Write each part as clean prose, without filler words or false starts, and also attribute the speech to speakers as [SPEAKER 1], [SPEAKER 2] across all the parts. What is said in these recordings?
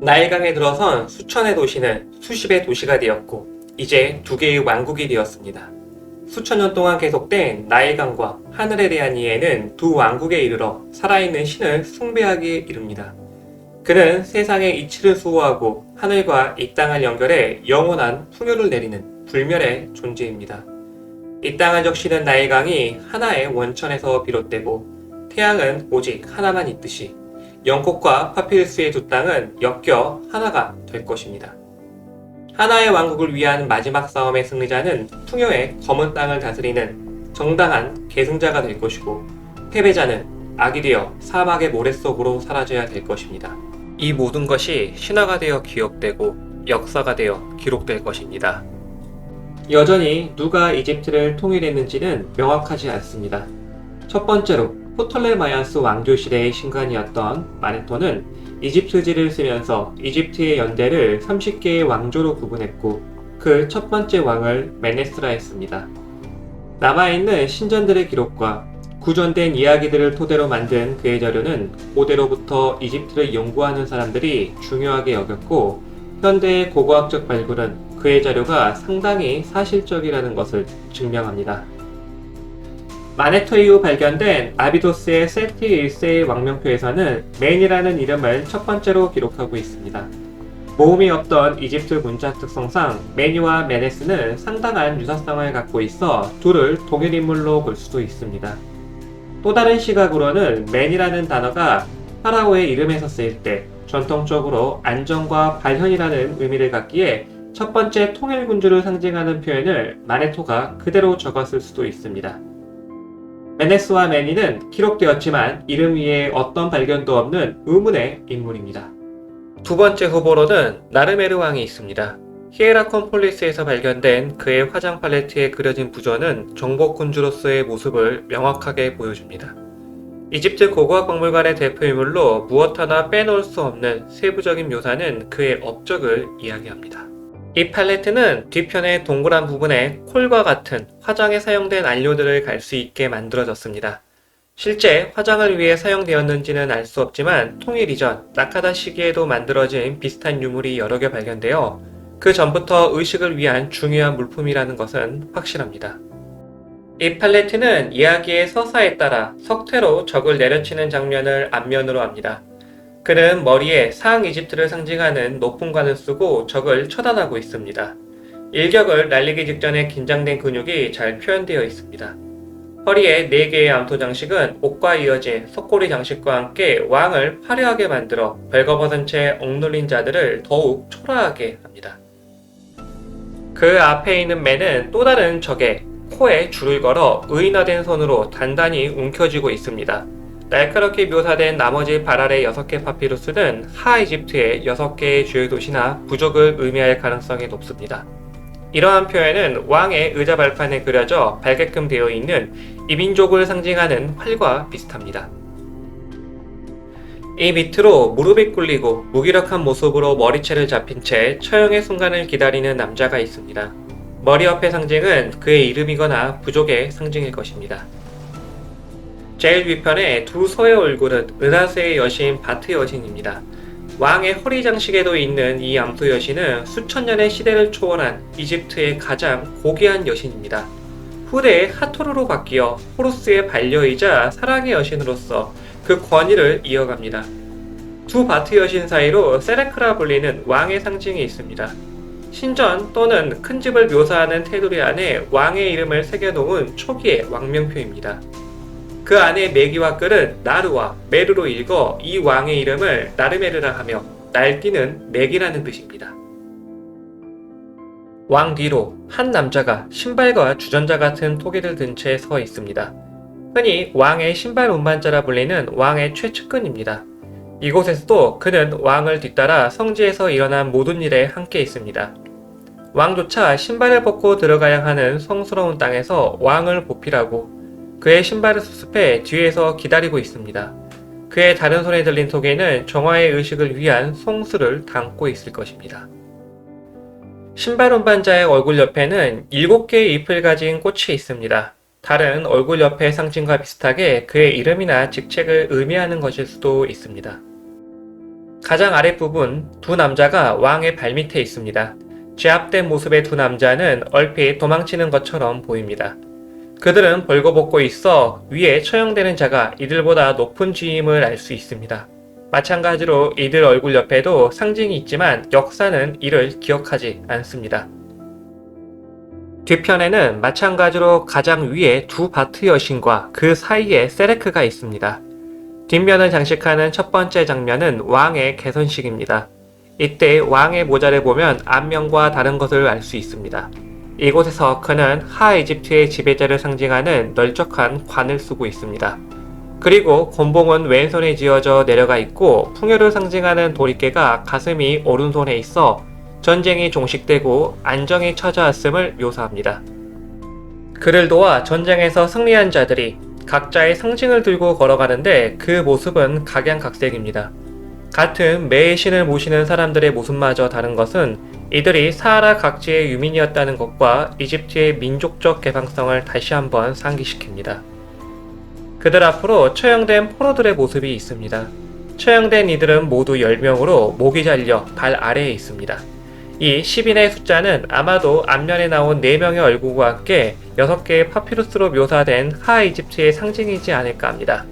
[SPEAKER 1] 나일강에 들어선 수천의 도시는 수십의 도시가 되었고 이제 두 개의 왕국이 되었습니다. 수천 년 동안 계속된 나일강과 하늘에 대한 이해는 두 왕국에 이르러 살아있는 신을 숭배하기에 이릅니다. 그는 세상의 이치를 수호하고 하늘과 이 땅을 연결해 영원한 풍요를 내리는 불멸의 존재입니다. 이 땅을 적시는 나일강이 하나의 원천에서 비롯되고 태양은 오직 하나만 있듯이 영국과 파피루스의 두 땅은 엮여 하나가 될 것입니다. 하나의 왕국을 위한 마지막 싸움의 승리자는 풍요의 검은 땅을 다스리는 정당한 계승자가 될 것이고 패배자는 악이 되어 사막의 모래 속으로 사라져야 될 것입니다. 이 모든 것이 신화가 되어 기억되고 역사가 되어 기록될 것입니다. 여전히 누가 이집트를 통일했는지는 명확하지 않습니다. 첫 번째로 포톨레마이아스 왕조 시대의 신관이었던 마네토는 이집트지를 쓰면서 이집트의 연대를 30개의 왕조로 구분했고 그 첫 번째 왕을 메네스라 했습니다. 남아있는 신전들의 기록과 구전된 이야기들을 토대로 만든 그의 자료는 고대로부터 이집트를 연구하는 사람들이 중요하게 여겼고 현대의 고고학적 발굴은 그의 자료가 상당히 사실적이라는 것을 증명합니다. 마네토 이후 발견된 아비도스의 셀틱 1세의 왕명표에서는 맨이라는 이름을 첫 번째로 기록하고 있습니다. 모음이 없던 이집트 문자 특성상 맨이와 메네스는 상당한 유사성을 갖고 있어 둘을 동일 인물로 볼 수도 있습니다. 또 다른 시각으로는 맨이라는 단어가 파라오의 이름에서 쓰일 때 전통적으로 안정과 발현이라는 의미를 갖기에 첫 번째 통일군주를 상징하는 표현을 마네토가 그대로 적었을 수도 있습니다. 메네스와 맨이는 기록되었지만 이름 위에 어떤 발견도 없는 의문의 인물입니다. 두 번째 후보로는 나르메르 왕이 있습니다. 히에라콘 폴리스에서 발견된 그의 화장 팔레트에 그려진 부전은 정복군주로서의 모습을 명확하게 보여줍니다. 이집트 고고학 박물관의 대표인물로 무엇 하나 빼놓을 수 없는 세부적인 묘사는 그의 업적을 이야기합니다. 이 팔레트는 뒤편의 동그란 부분에 콜과 같은 화장에 사용된 안료들을 갈 수 있게 만들어졌습니다. 실제 화장을 위해 사용되었는지는 알 수 없지만 통일 이전 나카다 시기에도 만들어진 비슷한 유물이 여러 개 발견되어 그 전부터 의식을 위한 중요한 물품이라는 것은 확실합니다. 이 팔레트는 이야기의 서사에 따라 석퇴로 적을 내려치는 장면을 앞면으로 합니다. 그는 머리에 상하 이집트를 상징하는 높은 관을 쓰고 적을 처단하고 있습니다. 일격을 날리기 직전에 긴장된 근육이 잘 표현되어 있습니다. 허리에 4개의 암토 장식은 옷과 이어진 석고리 장식과 함께 왕을 화려하게 만들어 벌거벗은 채 억눌린 자들을 더욱 초라하게 합니다. 그 앞에 있는 맨은 또 다른 적의 코에 줄을 걸어 의인화된 손으로 단단히 움켜쥐고 있습니다. 날카롭게 묘사된 나머지 발 아래 6개 파피루스는 하 이집트의 6개의 주요 도시나 부족을 의미할 가능성이 높습니다. 이러한 표현은 왕의 의자 발판에 그려져 밝게끔 되어 있는 이민족을 상징하는 활과 비슷합니다. 이 밑으로 무릎이 꿇리고 무기력한 모습으로 머리채를 잡힌 채 처형의 순간을 기다리는 남자가 있습니다. 머리 옆의 상징은 그의 이름이거나 부족의 상징일 것입니다. 제일 위편의 두 소의 얼굴은 은하수의 여신 바트 여신입니다. 왕의 허리 장식에도 있는 이 암소 여신은 수천 년의 시대를 초월한 이집트의 가장 고귀한 여신입니다. 후대에 하토르로 바뀌어 호루스의 반려이자 사랑의 여신으로서 그 권위를 이어갑니다. 두 바트 여신 사이로 세레크라 불리는 왕의 상징이 있습니다. 신전 또는 큰 집을 묘사하는 테두리 안에 왕의 이름을 새겨놓은 초기의 왕명표입니다. 그 안에 메기와 끌은 나르와 메르로 읽어 이 왕의 이름을 나르메르라 하며 날뛰는 맥이라는 뜻입니다. 왕 뒤로 한 남자가 신발과 주전자 같은 토기를 든 채 서 있습니다. 흔히 왕의 신발 운반자라 불리는 왕의 최측근입니다. 이곳에서도 그는 왕을 뒤따라 성지에서 일어난 모든 일에 함께 있습니다. 왕조차 신발을 벗고 들어가야 하는 성스러운 땅에서 왕을 보필하고 그의 신발을 수습해 뒤에서 기다리고 있습니다. 그의 다른 손에 들린 토기는 정화의 의식을 위한 송수를 담고 있을 것입니다. 신발 운반자의 얼굴 옆에는 7개의 잎을 가진 꽃이 있습니다. 다른 얼굴 옆의 상징과 비슷하게 그의 이름이나 직책을 의미하는 것일 수도 있습니다. 가장 아랫부분 두 남자가 왕의 발밑에 있습니다. 제압된 모습의 두 남자는 얼핏 도망치는 것처럼 보입니다. 그들은 벌거벗고 있어 위에 처형되는 자가 이들보다 높은 지임을 알 수 있습니다. 마찬가지로 이들 얼굴 옆에도 상징이 있지만 역사는 이를 기억하지 않습니다. 뒤편에는 마찬가지로 가장 위에 두 바트 여신과 그 사이에 세레크가 있습니다. 뒷면을 장식하는 첫 번째 장면은 왕의 개선식입니다. 이때 왕의 모자를 보면 안면과 다른 것을 알 수 있습니다. 이곳에서 그는 하이집트의 지배자를 상징하는 널쩍한 관을 쓰고 있습니다. 그리고 곤봉은 왼손에 쥐어져 내려가 있고 풍요를 상징하는 도리깨가 가슴이 오른손에 있어 전쟁이 종식되고 안정이 찾아왔음을 묘사합니다. 그를 도와 전쟁에서 승리한 자들이 각자의 상징을 들고 걸어가는데 그 모습은 각양각색입니다. 같은 매의 신을 모시는 사람들의 모습마저 다른 것은 이들이 사하라 각지의 유민이었다는 것과 이집트의 민족적 개방성을 다시 한번 상기시킵니다. 그들 앞으로 처형된 포로들의 모습이 있습니다. 처형된 이들은 모두 10명으로 목이 잘려 발 아래에 있습니다. 이 10인의 숫자는 아마도 앞면에 나온 4명의 얼굴과 함께 6개의 파피루스로 묘사된 하이집트의 상징이지 않을까 합니다.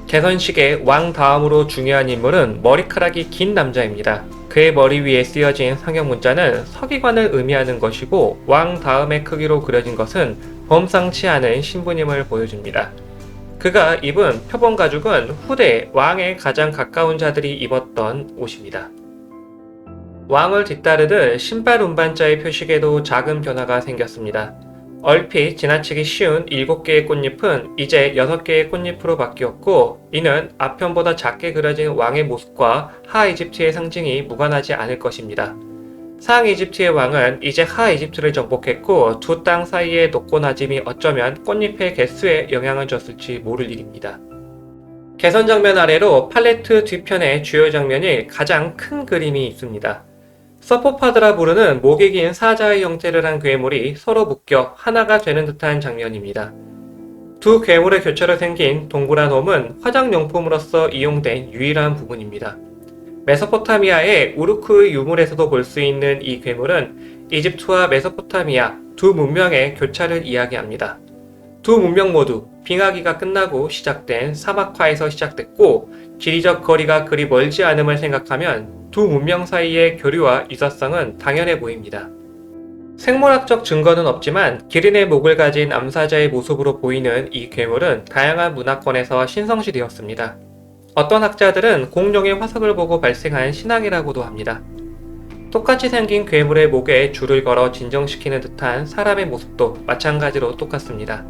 [SPEAKER 1] 개선식의 왕 다음으로 중요한 인물은 머리카락이 긴 남자입니다. 그의 머리 위에 쓰여진 상형 문자는 서기관을 의미하는 것이고 왕 다음의 크기로 그려진 것은 범상치 않은 신부님을 보여줍니다. 그가 입은 표본 가죽은 후대 왕에 가장 가까운 자들이 입었던 옷입니다. 왕을 뒤따르듯 신발 운반자의 표식에도 작은 변화가 생겼습니다. 얼핏 지나치기 쉬운 7개의 꽃잎은 이제 6개의 꽃잎으로 바뀌었고 이는 앞편보다 작게 그려진 왕의 모습과 하이집트의 상징이 무관하지 않을 것입니다. 상이집트의 왕은 이제 하이집트를 정복했고 두 땅 사이의 높고 낮음이 어쩌면 꽃잎의 개수에 영향을 줬을지 모를 일입니다. 개선 장면 아래로 팔레트 뒤편의 주요 장면이 가장 큰 그림이 있습니다. 서포파드라 부르는 목이 긴 사자의 형태를 한 괴물이 서로 묶여 하나가 되는 듯한 장면입니다. 두 괴물의 교차로 생긴 동그란 홈은 화장용품으로서 이용된 유일한 부분입니다. 메소포타미아의 우르크의 유물에서도 볼 수 있는 이 괴물은 이집트와 메소포타미아 두 문명의 교차를 이야기합니다. 두 문명 모두 빙하기가 끝나고 시작된 사막화에서 시작됐고 지리적 거리가 그리 멀지 않음을 생각하면 두 문명 사이의 교류와 유사성은 당연해 보입니다. 생물학적 증거는 없지만 기린의 목을 가진 암사자의 모습으로 보이는 이 괴물은 다양한 문화권에서 신성시되었습니다. 어떤 학자들은 공룡의 화석을 보고 발생한 신앙이라고도 합니다. 똑같이 생긴 괴물의 목에 줄을 걸어 진정시키는 듯한 사람의 모습도 마찬가지로 똑같습니다.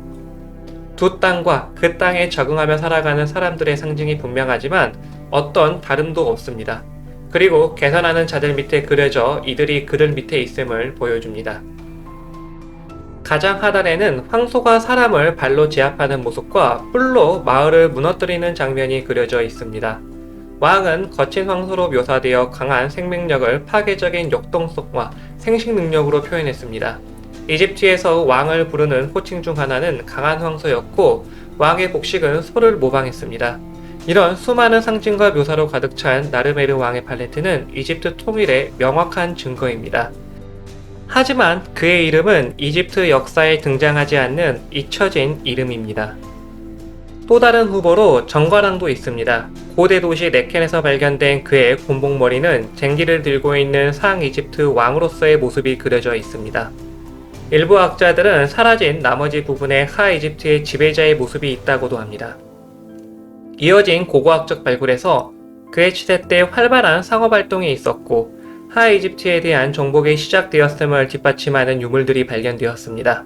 [SPEAKER 1] 두 땅과 그 땅에 적응하며 살아가는 사람들의 상징이 분명하지만 어떤 다름도 없습니다. 그리고 계산하는 자들 밑에 그려져 이들이 그들 밑에 있음을 보여줍니다. 가장 하단에는 황소가 사람을 발로 제압하는 모습과 뿔로 마을을 무너뜨리는 장면이 그려져 있습니다. 왕은 거친 황소로 묘사되어 강한 생명력을 파괴적인 역동성과 생식 능력으로 표현했습니다. 이집트에서 왕을 부르는 호칭 중 하나는 강한 황소였고 왕의 복식은 소를 모방했습니다. 이런 수많은 상징과 묘사로 가득 찬 나르메르 왕의 팔레트는 이집트 통일의 명확한 증거입니다. 하지만 그의 이름은 이집트 역사에 등장하지 않는 잊혀진 이름입니다. 또 다른 후보로 정과랑도 있습니다. 고대 도시 네켄에서 발견된 그의 곤봉머리는 쟁기를 들고 있는 상이집트 왕으로서의 모습이 그려져 있습니다. 일부 학자들은 사라진 나머지 부분에 하이집트의 지배자의 모습이 있다고도 합니다. 이어진 고고학적 발굴에서 그의 치대 때 활발한 상업활동이 있었고 하이집트에 대한 정복이 시작되었음을 뒷받침하는 유물들이 발견되었습니다.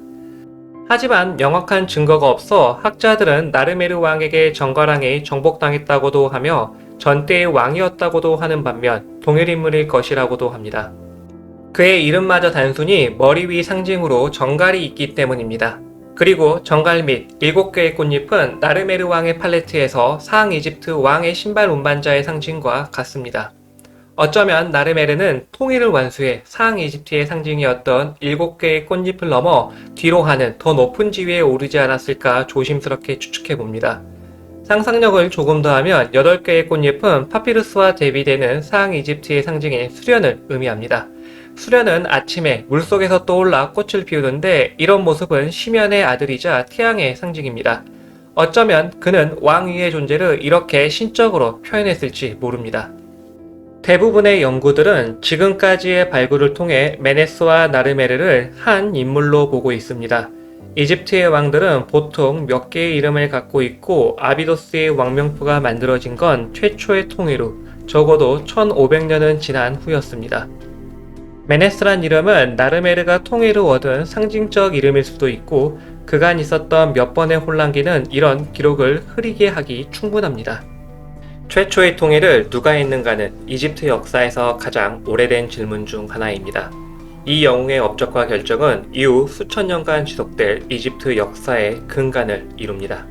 [SPEAKER 1] 하지만 명확한 증거가 없어 학자들은 나르메르 왕에게 정과랑이 정복당했다고도 하며 전때의 왕이었다고도 하는 반면 동일인물일 것이라고도 합니다. 그의 이름마저 단순히 머리 위 상징으로 정갈이 있기 때문입니다. 그리고 정갈 및 7개의 꽃잎은 나르메르 왕의 팔레트에서 상이집트 왕의 신발 운반자의 상징과 같습니다. 어쩌면 나르메르는 통일을 완수해 상이집트의 상징이었던 7개의 꽃잎을 넘어 뒤로 하는 더 높은 지위에 오르지 않았을까 조심스럽게 추측해봅니다. 상상력을 조금 더하면 8개의 꽃잎은 파피루스와 대비되는 상하 이집트의 상징인 수련을 의미합니다. 수련은 아침에 물속에서 떠올라 꽃을 피우는데 이런 모습은 심연의 아들이자 태양의 상징입니다. 어쩌면 그는 왕 위의 존재를 이렇게 신적으로 표현했을지 모릅니다. 대부분의 연구들은 지금까지의 발굴을 통해 메네스와 나르메르를 한 인물로 보고 있습니다. 이집트의 왕들은 보통 몇 개의 이름을 갖고 있고 아비도스의 왕명표가 만들어진 건 최초의 통일 후 적어도 1500년은 지난 후였습니다. 메네스란 이름은 나르메르가 통일 후 얻은 상징적 이름일 수도 있고 그간 있었던 몇 번의 혼란기는 이런 기록을 흐리게 하기 충분합니다. 최초의 통일을 누가 했는가는 이집트 역사에서 가장 오래된 질문 중 하나입니다. 이 영웅의 업적과 결정은 이후 수천 년간 지속될 이집트 역사의 근간을 이룹니다.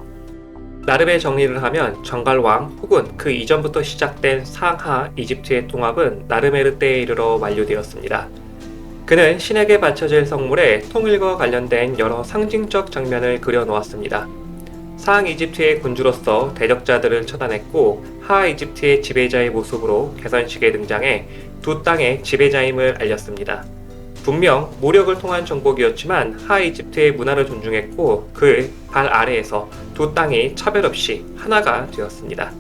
[SPEAKER 1] 나름의 정리를 하면 정갈왕 혹은 그 이전부터 시작된 상하 이집트의 통합은 나르메르 때에 이르러 완료되었습니다. 그는 신에게 바쳐질 성물에 통일과 관련된 여러 상징적 장면을 그려놓았습니다. 상하 이집트의 군주로서 대적자들을 처단했고 하하 이집트의 지배자의 모습으로 개선식에 등장해 두 땅의 지배자임을 알렸습니다. 분명 무력을 통한 정복이었지만 하하 이집트의 문화를 존중했고 그의 발 아래에서 두 땅이 차별 없이 하나가 되었습니다.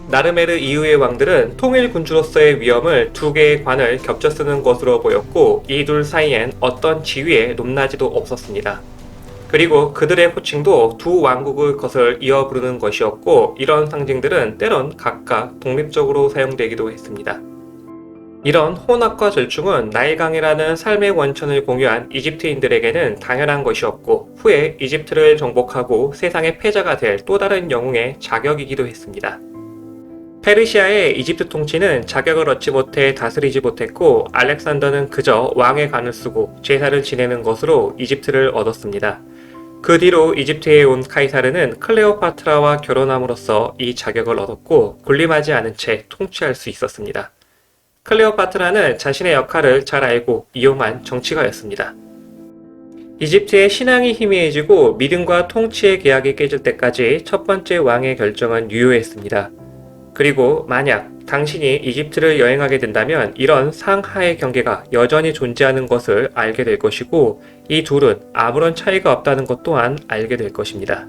[SPEAKER 1] 나르메르 이후의 왕들은 통일 군주로서의 위엄을 두 개의 관을 겹쳐 쓰는 것으로 보였고 이 둘 사이엔 어떤 지위의 높낮이도 없었습니다. 그리고 그들의 호칭도 두 왕국의 것을 이어 부르는 것이었고 이런 상징들은 때론 각각 독립적으로 사용되기도 했습니다. 이런 혼합과 절충은 나일강이라는 삶의 원천을 공유한 이집트인들에게는 당연한 것이었고 후에 이집트를 정복하고 세상의 패자가 될 또 다른 영웅의 자격이기도 했습니다. 페르시아의 이집트 통치는 자격을 얻지 못해 다스리지 못했고 알렉산더는 그저 왕의 관을 쓰고 제사를 지내는 것으로 이집트를 얻었습니다. 그 뒤로 이집트에 온 카이사르는 클레오파트라와 결혼함으로써 이 자격을 얻었고 군림하지 않은 채 통치할 수 있었습니다. 클레오파트라는 자신의 역할을 잘 알고 이용한 정치가였습니다. 이집트의 신앙이 희미해지고 믿음과 통치의 계약이 깨질 때까지 첫 번째 왕의 결정은 유효했습니다. 그리고 만약 당신이 이집트를 여행하게 된다면 이런 상하의 경계가 여전히 존재하는 것을 알게 될 것이고 이 둘은 아무런 차이가 없다는 것 또한 알게 될 것입니다.